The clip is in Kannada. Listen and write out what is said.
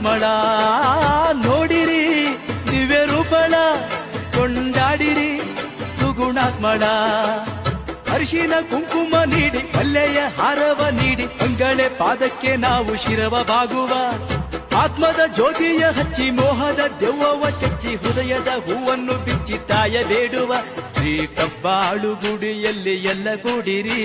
ಸುಗುಣಾತ್ಮಳ ನೋಡಿರಿ ದಿವ್ಯ ರೂಪಳ ಕೊಂಡಾಡಿರಿ ಸುಗುಣಾತ್ಮಳ. ಅರಿಶಿನ ಕುಂಕುಮ ನೀಡಿ ಕಲ್ಲೆಯ ಹಾರವ ನೀಡಿ ಅಂಗಳೆ ಪಾದಕ್ಕೆ ನಾವು ಶಿರವ ಬಾಗುವ. ಆತ್ಮದ ಜ್ಯೋತಿಯ ಹಚ್ಚಿ ಮೋಹದ ದೆವ್ವವ ಚಚ್ಚಿ ಹೃದಯದ ಹೂವನ್ನು ಬಿಚ್ಚಿ ತಾಯ ಬೇಡುವ. ಶ್ರೀ ಕಬ್ಬಾಳು ಗುಡಿಯಲ್ಲಿ ಎಲ್ಲ ಕೂಡಿರಿ